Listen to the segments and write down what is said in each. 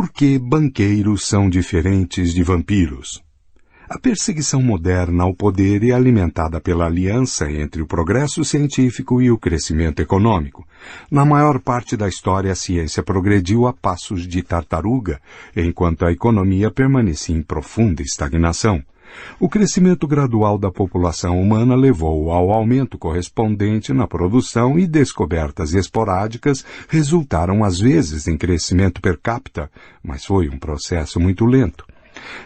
Por que banqueiros são diferentes de vampiros? A perseguição moderna ao poder é alimentada pela aliança entre o progresso científico e o crescimento econômico. Na maior parte da história, a ciência progrediu a passos de tartaruga, enquanto a economia permanecia em profunda estagnação. O crescimento gradual da população humana levou ao aumento correspondente na produção e descobertas esporádicas resultaram às vezes em crescimento per capita, mas foi um processo muito lento.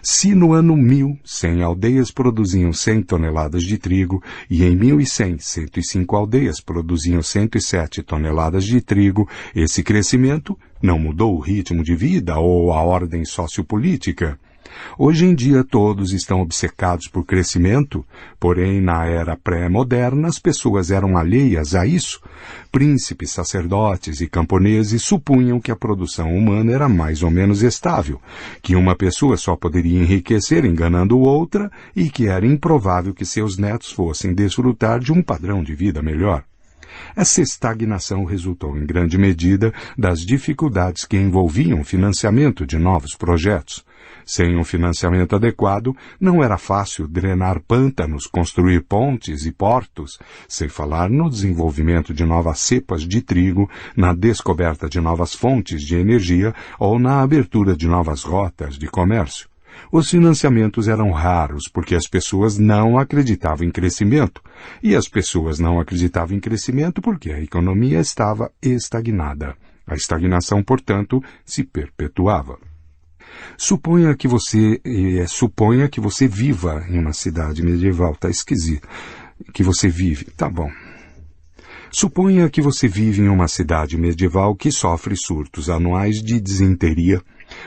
Se no ano 1000, 100 aldeias produziam 100 toneladas de trigo e em 1100, 105 aldeias produziam 107 toneladas de trigo, esse crescimento não mudou o ritmo de vida ou a ordem sociopolítica. Hoje em dia todos estão obcecados por crescimento, porém na era pré-moderna as pessoas eram alheias a isso. Príncipes, sacerdotes e camponeses supunham que a produção humana era mais ou menos estável, que uma pessoa só poderia enriquecer enganando outra e que era improvável que seus netos fossem desfrutar de um padrão de vida melhor. Essa estagnação resultou em grande medida das dificuldades que envolviam o financiamento de novos projetos. Sem um financiamento adequado, não era fácil drenar pântanos, construir pontes e portos, sem falar no desenvolvimento de novas cepas de trigo, na descoberta de novas fontes de energia ou na abertura de novas rotas de comércio. Os financiamentos eram raros porque as pessoas não acreditavam em crescimento, e as pessoas não acreditavam em crescimento porque a economia estava estagnada. A estagnação, portanto, se perpetuava. Suponha que você viva em uma cidade medieval. Tá esquisito. Que você vive. Tá bom. Suponha que você vive em uma cidade medieval que sofre surtos anuais de disenteria.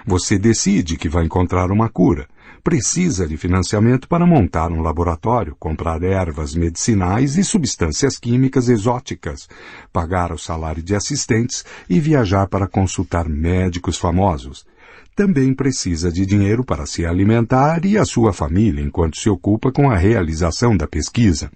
Você decide que vai encontrar uma cura. Precisa de financiamento para montar um laboratório, comprar ervas medicinais e substâncias químicas exóticas, pagar o salário de assistentes e viajar para consultar médicos famosos. Também precisa de dinheiro para se alimentar e a sua família enquanto se ocupa com a realização da pesquisa.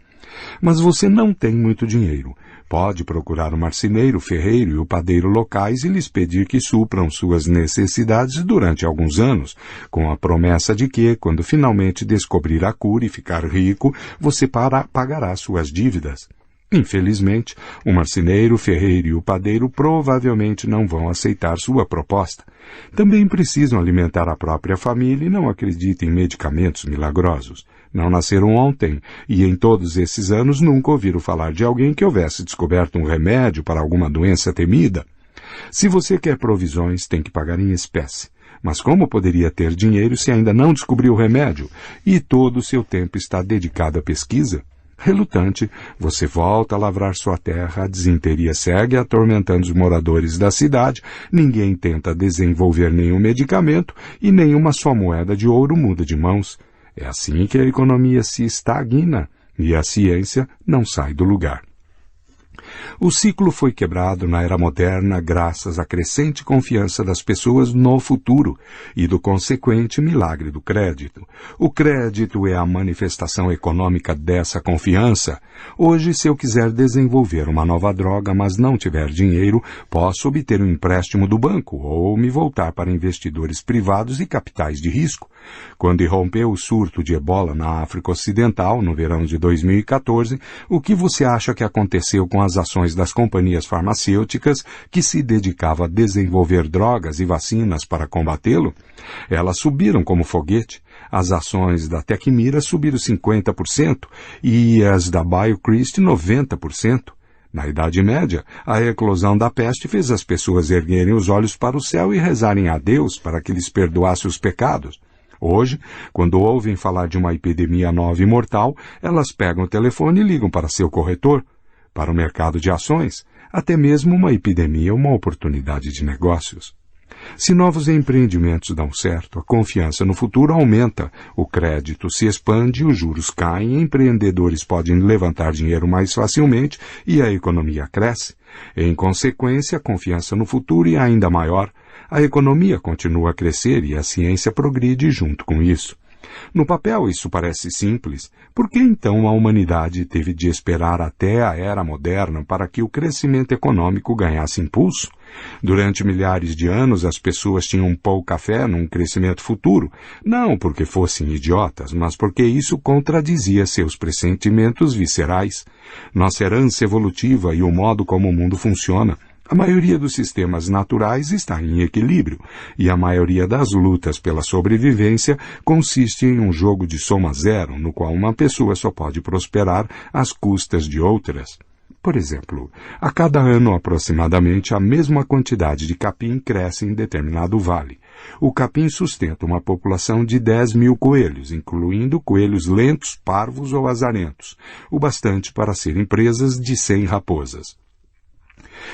Mas você não tem muito dinheiro. Pode procurar o marceneiro, o ferreiro e o padeiro locais e lhes pedir que supram suas necessidades durante alguns anos, com a promessa de que, quando finalmente descobrir a cura e ficar rico, você pagará suas dívidas. Infelizmente, o marceneiro, o ferreiro e o padeiro provavelmente não vão aceitar sua proposta. Também precisam alimentar a própria família e não acreditam em medicamentos milagrosos. Não nasceram ontem e em todos esses anos nunca ouviram falar de alguém que houvesse descoberto um remédio para alguma doença temida. Se você quer provisões, tem que pagar em espécie. Mas como poderia ter dinheiro se ainda não descobriu o remédio e todo o seu tempo está dedicado à pesquisa? Relutante, você volta a lavrar sua terra, a disenteria segue atormentando os moradores da cidade, ninguém tenta desenvolver nenhum medicamento e nenhuma só moeda de ouro muda de mãos. É assim que a economia se estagna e a ciência não sai do lugar. O ciclo foi quebrado na era moderna graças à crescente confiança das pessoas no futuro e do consequente milagre do crédito. O crédito é a manifestação econômica dessa confiança. Hoje, se eu quiser desenvolver uma nova droga, mas não tiver dinheiro, posso obter um empréstimo do banco ou me voltar para investidores privados e capitais de risco. Quando irrompeu o surto de ebola na África Ocidental, no verão de 2014, o que você acha que aconteceu com as ações das companhias farmacêuticas que se dedicavam a desenvolver drogas e vacinas para combatê-lo? Elas subiram como foguete. As ações da Tecmira subiram 50% e as da BioCryst 90%. Na Idade Média, a eclosão da peste fez as pessoas erguerem os olhos para o céu e rezarem a Deus para que lhes perdoasse os pecados. Hoje, quando ouvem falar de uma epidemia nova e mortal, elas pegam o telefone e ligam para seu corretor. Para o mercado de ações, até mesmo uma epidemia é uma oportunidade de negócios. Se novos empreendimentos dão certo, a confiança no futuro aumenta, o crédito se expande, os juros caem, empreendedores podem levantar dinheiro mais facilmente e a economia cresce. Em consequência, a confiança no futuro é ainda maior. A economia continua a crescer e a ciência progride junto com isso. No papel isso parece simples. Por que então a humanidade teve de esperar até a era moderna para que o crescimento econômico ganhasse impulso? Durante milhares de anos as pessoas tinham pouca fé num crescimento futuro, não porque fossem idiotas, mas porque isso contradizia seus pressentimentos viscerais. Nossa herança evolutiva e o modo como o mundo funciona. A maioria dos sistemas naturais está em equilíbrio, e a maioria das lutas pela sobrevivência consiste em um jogo de soma zero, no qual uma pessoa só pode prosperar às custas de outras. Por exemplo, a cada ano aproximadamente a mesma quantidade de capim cresce em determinado vale. O capim sustenta uma população de 10.000 coelhos, incluindo coelhos lentos, parvos ou azarentos, o bastante para serem presas de 100 raposas.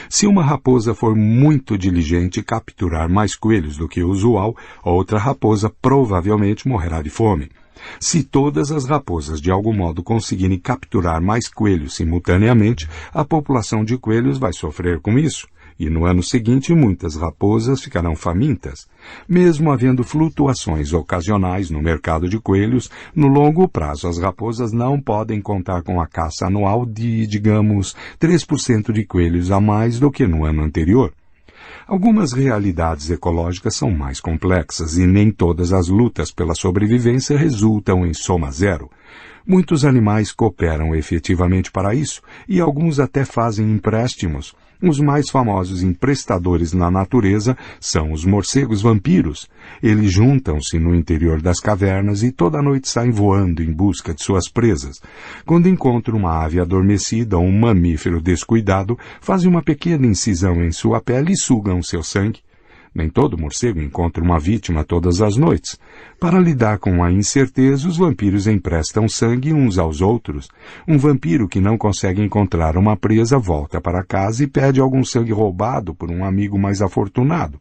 Se uma raposa for muito diligente e capturar mais coelhos do que o usual, outra raposa provavelmente morrerá de fome. Se todas as raposas de algum modo conseguirem capturar mais coelhos simultaneamente, a população de coelhos vai sofrer com isso. E no ano seguinte muitas raposas ficarão famintas. Mesmo havendo flutuações ocasionais no mercado de coelhos, no longo prazo as raposas não podem contar com a caça anual de, digamos, 3% de coelhos a mais do que no ano anterior. Algumas realidades ecológicas são mais complexas e nem todas as lutas pela sobrevivência resultam em soma zero. Muitos animais cooperam efetivamente para isso e alguns até fazem empréstimos. Os mais famosos emprestadores na natureza são os morcegos vampiros. Eles juntam-se no interior das cavernas e toda noite saem voando em busca de suas presas. Quando encontram uma ave adormecida ou um mamífero descuidado, fazem uma pequena incisão em sua pele e sugam seu sangue. Nem todo morcego encontra uma vítima todas as noites. Para lidar com a incerteza, os vampiros emprestam sangue uns aos outros. Um vampiro que não consegue encontrar uma presa volta para casa e pede algum sangue roubado por um amigo mais afortunado.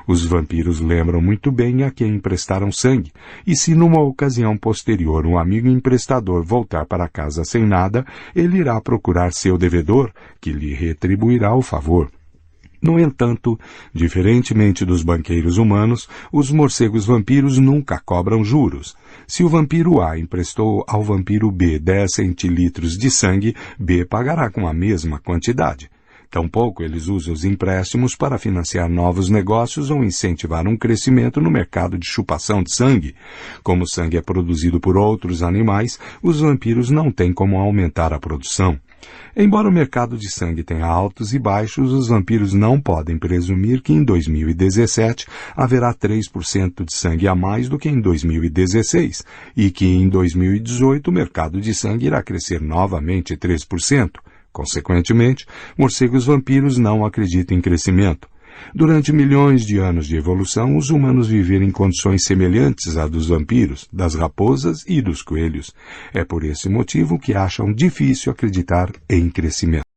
Os vampiros lembram muito bem a quem emprestaram sangue, e se numa ocasião posterior um amigo emprestador voltar para casa sem nada, ele irá procurar seu devedor, que lhe retribuirá o favor. No entanto, diferentemente dos banqueiros humanos, os morcegos vampiros nunca cobram juros. Se o vampiro A emprestou ao vampiro B 10 centilitros de sangue, B pagará com a mesma quantidade. Tampouco eles usam os empréstimos para financiar novos negócios ou incentivar um crescimento no mercado de chupação de sangue. Como o sangue é produzido por outros animais, os vampiros não têm como aumentar a produção. Embora o mercado de sangue tenha altos e baixos, os vampiros não podem presumir que em 2017 haverá 3% de sangue a mais do que em 2016 e que em 2018 o mercado de sangue irá crescer novamente 3%. Consequentemente, morcegos vampiros não acreditam em crescimento. Durante milhões de anos de evolução, os humanos viveram em condições semelhantes à dos vampiros, das raposas e dos coelhos. É por esse motivo que acham difícil acreditar em crescimento.